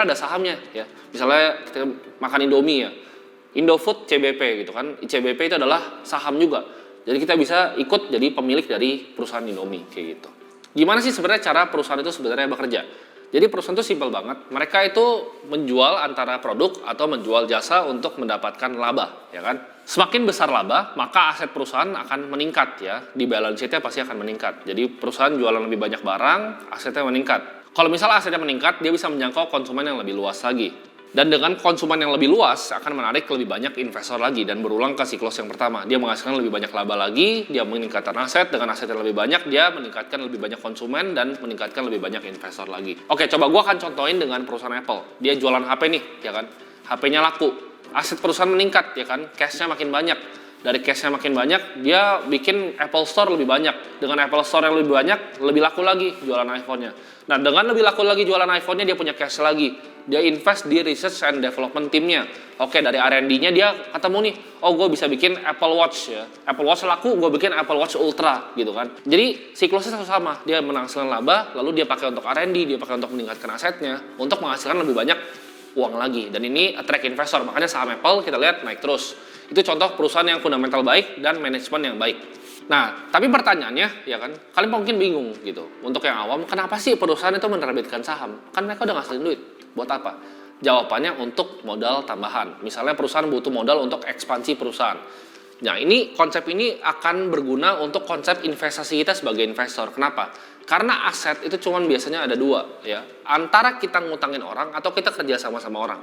ada sahamnya ya. Misalnya kita makan Indomie ya, Indofood CBP gitu kan. CBP itu adalah saham juga. Jadi kita bisa ikut jadi pemilik dari perusahaan Indomie kayak gitu. Gimana sih sebenarnya cara perusahaan itu sebenarnya bekerja? Jadi perusahaan itu simpel banget. Mereka itu menjual antara produk atau menjual jasa untuk mendapatkan laba, ya kan? Semakin besar laba, maka aset perusahaan akan meningkat ya. Di balance sheet-nya pasti akan meningkat. Jadi perusahaan jualan lebih banyak barang, asetnya meningkat. Kalau misalnya asetnya meningkat, dia bisa menjangkau konsumen yang lebih luas lagi. Dan dengan konsumen yang lebih luas, akan menarik lebih banyak investor lagi. Dan berulang ke siklus yang pertama. Dia menghasilkan lebih banyak laba lagi, dia meningkatkan aset, dengan aset yang lebih banyak, dia meningkatkan lebih banyak konsumen, dan meningkatkan lebih banyak investor lagi. Oke, coba gue akan contohin dengan perusahaan Apple. Dia jualan HP nih, ya kan? HP-nya laku. Aset perusahaan meningkat, ya kan? Cash-nya makin banyak. Dari cash-nya makin banyak, dia bikin Apple Store lebih banyak. Dengan Apple Store yang lebih banyak, lebih laku lagi jualan iPhone-nya. Nah, dengan lebih laku lagi jualan iPhone-nya, dia punya cash lagi. Dia invest di research and development team-nya. Oke, dari R&D-nya dia ketemu nih, oh gue bisa bikin Apple Watch ya. Apple Watch laku, gue bikin Apple Watch Ultra gitu kan. Jadi siklusnya sama, dia menghasilkan laba, lalu dia pakai untuk R&D, dia pakai untuk meningkatkan asetnya, untuk menghasilkan lebih banyak uang lagi. Dan ini attract investor, makanya saham Apple kita lihat naik terus. Itu contoh perusahaan yang fundamental baik dan manajemen yang baik. Nah, tapi pertanyaannya, ya kan, kalian mungkin bingung gitu. Untuk yang awam, kenapa sih perusahaan itu menerbitkan saham? Kan mereka udah ngasilin duit. Buat apa? Jawabannya untuk modal tambahan. Misalnya perusahaan butuh modal untuk ekspansi perusahaan. Nah, konsep ini akan berguna untuk konsep investasi kita sebagai investor. Kenapa? Karena aset itu cuma biasanya ada dua, ya. Antara kita ngutangin orang atau kita kerja sama orang.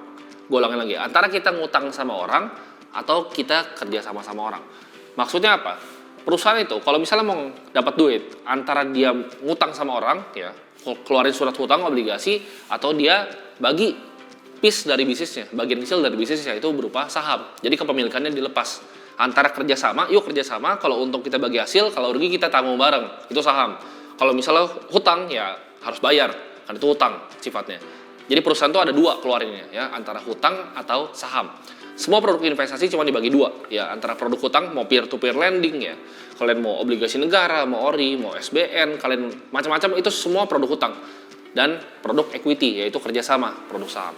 Gue ulangin lagi, antara kita ngutang sama orang atau kita kerja sama orang. Maksudnya apa? Perusahaan itu kalau misalnya mau dapat duit, antara dia ngutang sama orang, ya, keluarin surat hutang obligasi, atau dia bagi piece dari bisnisnya, bagian kecil dari bisnisnya itu berupa saham. Jadi kepemilikannya dilepas. Antara kerjasama, yuk kerjasama, kalau untung kita bagi hasil, kalau rugi kita tanggung bareng, itu saham. Kalau misalnya hutang, ya harus bayar, kan itu hutang sifatnya. Jadi perusahaan itu ada dua keluarinnya, ya, antara hutang atau saham. Semua produk investasi cuma dibagi dua, ya, antara produk hutang mau peer-to-peer lending, ya. Kalian mau obligasi negara, mau ORI, mau SBN, kalian macam-macam itu semua produk hutang. Dan produk equity, yaitu kerjasama, produk saham.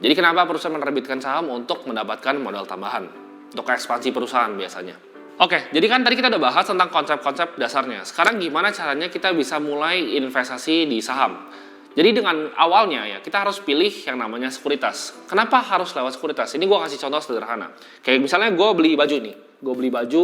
Jadi kenapa perusahaan menerbitkan saham? Untuk mendapatkan modal tambahan, untuk ekspansi perusahaan biasanya. Oke, jadi kan tadi kita udah bahas tentang konsep-konsep dasarnya. Sekarang gimana caranya kita bisa mulai investasi di saham? Jadi dengan awalnya ya, kita harus pilih yang namanya sekuritas. Kenapa harus lewat sekuritas? Ini gue kasih contoh sederhana. Kayak misalnya gue beli baju nih. Gue beli baju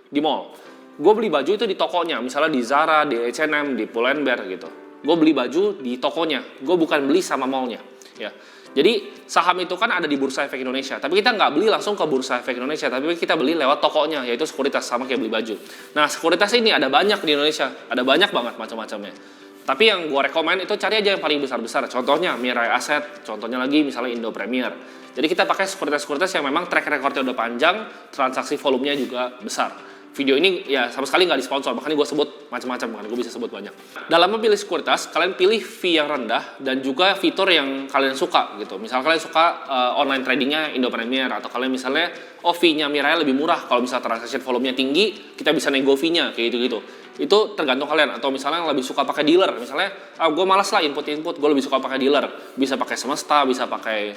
di mall. Gue beli baju itu di tokonya. Misalnya di Zara, di H&M, di Pull&Bear gitu. Gue beli baju di tokonya. Gue bukan beli sama mallnya. Ya. Jadi saham itu kan ada di Bursa Efek Indonesia. Tapi kita nggak beli langsung ke Bursa Efek Indonesia. Tapi kita beli lewat tokonya, yaitu sekuritas. Sama kayak beli baju. Nah, sekuritas ini ada banyak di Indonesia. Ada banyak banget macam-macamnya. Tapi yang gue rekomen itu cari aja yang paling besar-besar. Contohnya Mirai Asset, contohnya lagi misalnya Indo Premier. Jadi kita pakai sekuritas-sekuritas yang memang track recordnya udah panjang, transaksi volumenya juga besar. Video ini ya sama sekali nggak disponsor, makanya gue sebut macam-macam kan, gue bisa sebut banyak. Dalam memilih sekuritas, kalian pilih fee yang rendah dan juga fitur yang kalian suka gitu. Misal kalian suka online tradingnya Indo Premier, atau kalian misalnya fee-nya Mirai lebih murah. Kalau misalnya transaksi volumenya tinggi, kita bisa nego fee-nya kayak gitu-gitu. Itu tergantung kalian. Atau misalnya yang lebih suka pakai dealer, misalnya gue malas lah input-input, gue lebih suka pakai dealer. Bisa pakai Semesta, bisa pakai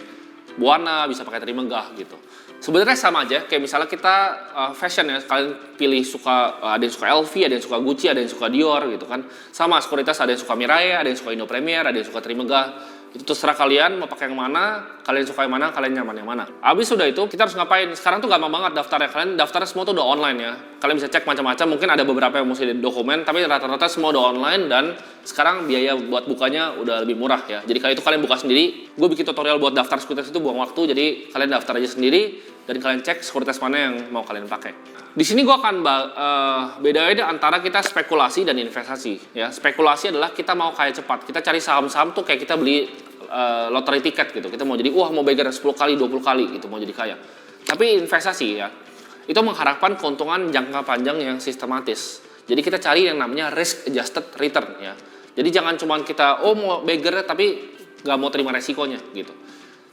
Buana, bisa pakai Trimegah gitu. Sebenarnya sama aja, kayak misalnya kita fashion ya, kalian pilih suka, ada yang suka LV, ada yang suka Gucci, ada yang suka Dior gitu kan. Sama sekuritas, ada yang suka Mirai, ada yang suka Indo Premier, ada yang suka Trimegah. Itu terserah kalian mau pakai yang mana, kalian suka yang mana, kalian nyaman yang mana. Habis sudah itu, kita harus ngapain? Sekarang tuh gampang banget daftarnya. Kalian daftarnya semua tuh udah online ya. Kalian bisa cek macam-macam, mungkin ada beberapa yang mesti di dokumen, tapi rata-rata semua udah online dan sekarang biaya buat bukanya udah lebih murah ya. Jadi kali itu kalian buka sendiri. Gue bikin tutorial buat daftar sekuritas itu buang waktu, jadi kalian daftar aja sendiri dan kalian cek sekuritas mana yang mau kalian pakai. Di sini gue akan bedain antara kita spekulasi dan investasi. Ya, spekulasi adalah kita mau kaya cepat. Kita cari saham-saham tuh kayak kita beli lottery tiket gitu. Kita mau jadi mau beggar 10 kali, 20 kali gitu, mau jadi kaya. Tapi investasi ya, itu mengharapkan keuntungan jangka panjang yang sistematis. Jadi kita cari yang namanya risk adjusted return ya. Jadi jangan cuma kita mau beggar tapi nggak mau terima resikonya gitu.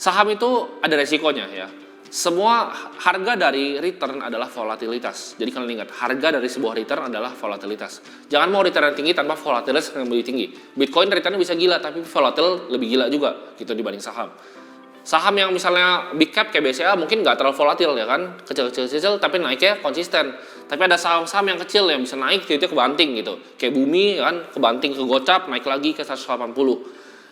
Saham itu ada resikonya ya. Semua harga dari return adalah volatilitas. Jadi kalian ingat, harga dari sebuah return adalah volatilitas. Jangan mau return yang tinggi tanpa volatilitas yang lebih tinggi. Bitcoin returnnya bisa gila, tapi volatil lebih gila juga gitu dibanding saham. Saham yang misalnya big cap kayak BCA mungkin nggak terlalu volatil ya kan, kecil-kecil tapi naiknya konsisten. Tapi ada saham-saham yang kecil yang bisa naik tiba-tiba kebanting gitu. Kayak Bumi ya kan, kebanting ke gocap, naik lagi ke 180.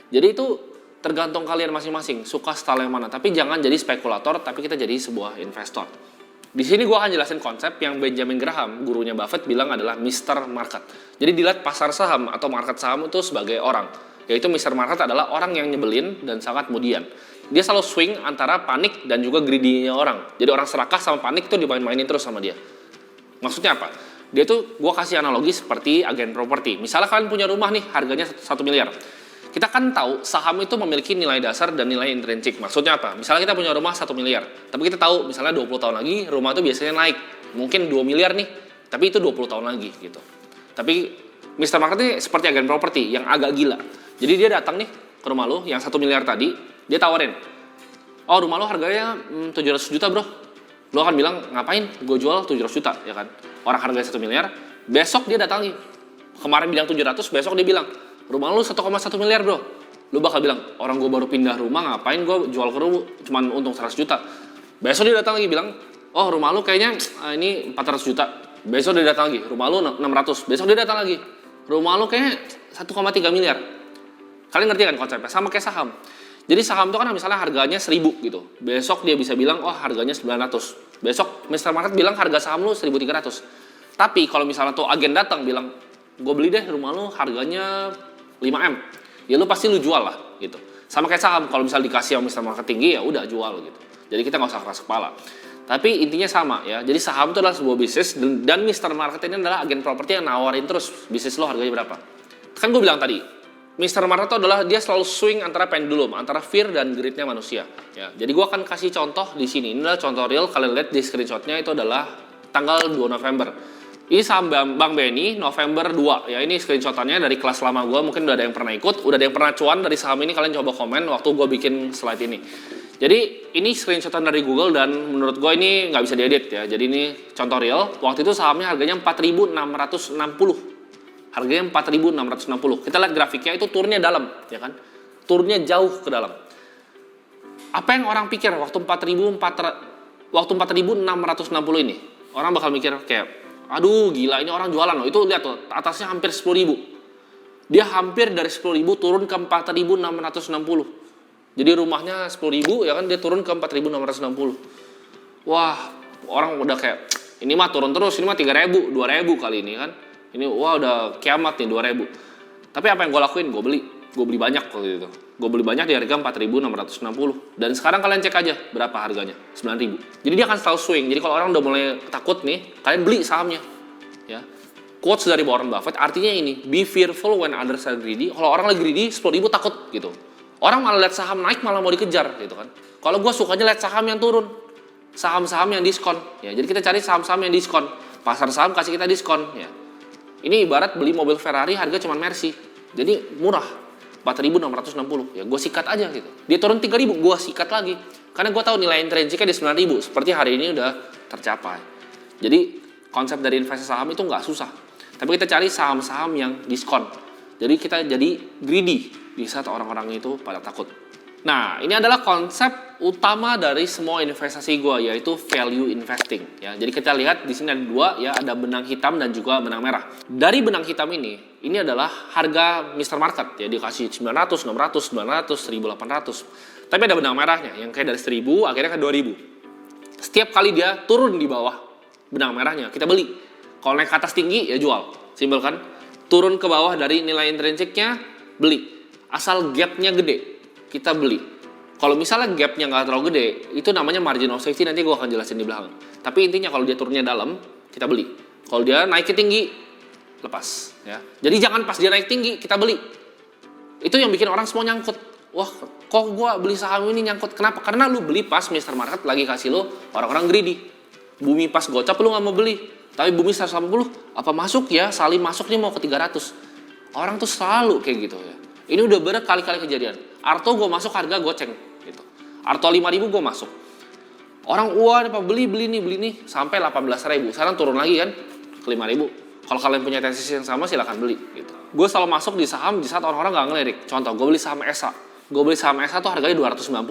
Jadi itu tergantung kalian masing-masing, suka style yang mana. Tapi jangan jadi spekulator, tapi kita jadi sebuah investor. Di sini gue akan jelasin konsep yang Benjamin Graham, gurunya Buffett, bilang adalah Mr. Market. Jadi dilihat pasar saham atau market saham itu sebagai orang. Yaitu Mr. Market adalah orang yang nyebelin dan sangat kemudian. Dia selalu swing antara panik dan juga greedy-nya orang. Jadi orang serakah sama panik tuh dimain-mainin terus sama dia. Maksudnya apa? Dia tuh, gue kasih analogi seperti agen properti. Misalnya kalian punya rumah nih, harganya 1 miliar. Kita kan tahu saham itu memiliki nilai dasar dan nilai intrinsik. Maksudnya apa? Misalnya kita punya rumah 1 miliar. Tapi kita tahu misalnya 20 tahun lagi rumah itu biasanya naik. Mungkin 2 miliar nih, tapi itu 20 tahun lagi gitu. Tapi Mr. Market ini seperti agen properti yang agak gila. Jadi dia datang nih ke rumah lo yang 1 miliar tadi, dia tawarin. Oh, rumah lo harganya 700 juta bro. Lo akan bilang, ngapain? Gue jual 700 juta, ya kan? Orang harganya 1 miliar, besok dia datang lagi. Kemarin bilang 700, besok dia bilang, rumah lu 1,1 miliar bro. Lu bakal bilang, orang gue baru pindah rumah, ngapain gue jual ke lu cuman untung 100 juta. Besok dia datang lagi bilang, oh rumah lu kayaknya ini 400 juta. Besok dia datang lagi, rumah lu 600. Besok dia datang lagi, rumah lu kayaknya 1,3 miliar. Kalian ngerti kan konsepnya? Sama kayak saham. Jadi saham itu kan misalnya harganya 1000 gitu. Besok dia bisa bilang, oh harganya 900. Besok Mr. Market bilang harga saham lu 1300. Tapi kalau misalnya tuh agen datang bilang, gue beli deh rumah lu harganya 5M, ya lu pasti lu jual lah gitu. Sama kayak saham, kalau misal dikasih yang Mr. Market tinggi ya udah jual gitu. Jadi kita nggak usah keras kepala. Tapi intinya sama ya. Jadi saham itu adalah sebuah bisnis dan Mr. Market ini adalah agen properti yang nawarin terus bisnis lo harganya berapa. Kan gue bilang tadi, Mr. Market itu adalah dia selalu swing antara pendulum, antara fear dan greed-nya manusia. Ya, jadi gue akan kasih contoh di sini. Ini adalah contoh real. Kalian lihat di screenshotnya itu adalah tanggal 2 November. Ini saham Bank BNI November 2. Ya ini screenshotannya dari kelas lama gue. Mungkin udah ada yang pernah ikut, udah ada yang pernah cuan dari saham ini. Kalian coba komen waktu gue bikin slide ini. Jadi ini screenshotan dari Google dan menurut gue ini nggak bisa diedit ya. Jadi ini contoh real. Waktu itu sahamnya harganya 4.660. Harganya 4.660. Kita lihat grafiknya itu turunnya dalam, ya kan? Turunnya jauh ke dalam. Apa yang orang pikir waktu 4.660 ini? Orang bakal mikir kayak, aduh gila ini orang jualan loh. Itu lihat tuh, atasnya hampir 10.000. Dia hampir dari 10.000 turun ke 4.660. Jadi rumahnya 10.000 ya kan, dia turun ke 4.660. Wah, orang udah kayak, ini mah turun terus, ini mah 3.000, 2.000 kali ini kan. Ini wah udah kiamat nih 2.000. Tapi apa yang gue lakuin? Gue beli banyak waktu itu. Gue beli banyak di harga 4.660. Dan sekarang kalian cek aja berapa harganya, 9.000. Jadi dia akan selalu swing. Jadi kalau orang udah mulai takut nih, kalian beli sahamnya. Ya. Quotes dari Warren Buffett artinya ini, be fearful when others are greedy. Kalau orang lagi greedy, 10.000 takut gitu. Orang malah lihat saham naik malah mau dikejar gitu kan. Kalau gue sukanya lihat saham yang turun, saham-saham yang diskon. Ya, jadi kita cari saham-saham yang diskon. Pasar saham kasih kita diskon. Ya. Ini ibarat beli mobil Ferrari harga cuma Mercy. Jadi murah. 4.660. Ya gue sikat aja gitu. Dia turun 3.000, gue sikat lagi. Karena gue tahu nilai intrinsiknya di 9.000. Seperti hari ini udah tercapai. Jadi konsep dari investasi saham itu nggak susah. Tapi kita cari saham-saham yang diskon. Jadi kita jadi greedy di saat orang-orang itu pada takut. Nah, ini adalah konsep utama dari semua investasi gue, yaitu value investing. Ya, jadi kita lihat di sini ada dua, ya ada benang hitam dan juga benang merah. Dari benang hitam ini adalah harga Mr. Market, ya dikasih 900, 600, 900, 1.800. Tapi ada benang merahnya, yang kayak dari 1.000 akhirnya ke 2.000. Setiap kali dia turun di bawah benang merahnya, kita beli. Kalau naik ke atas tinggi, ya jual. Simpel kan? Turun ke bawah dari nilai intrinsiknya, beli. Asal gapnya gede, kita beli. Kalau misalnya gapnya nggak terlalu gede, itu namanya margin of safety, nanti gue akan jelasin di belakang. Tapi intinya kalau dia turunnya dalam, kita beli. Kalau dia naiknya tinggi, lepas. Ya. Jadi jangan pas dia naik tinggi, kita beli. Itu yang bikin orang semua nyangkut. Wah, kok gue beli saham ini nyangkut? Kenapa? Karena lu beli pas Mr. Market lagi kasih lu orang-orang greedy. Bumi pas gocap lu nggak mau beli. Tapi Bumi 180, apa masuk ya? Salim masuk nih mau ke 300. Orang tuh selalu kayak gitu ya. Ini udah berkali-kali kejadian. Arto gue masuk harga goceng gitu. Arto 5.000 gue masuk. Orang wah nih Pak beli nih sampai 18.000. Sekarang turun lagi kan ke 5.000. Kalau kalian punya tesis yang sama silahkan beli gitu. Gue selalu masuk di saham di saat orang-orang nggak ngelirik. Contoh gue beli saham ESA. Gue beli saham ESA tuh harganya 290.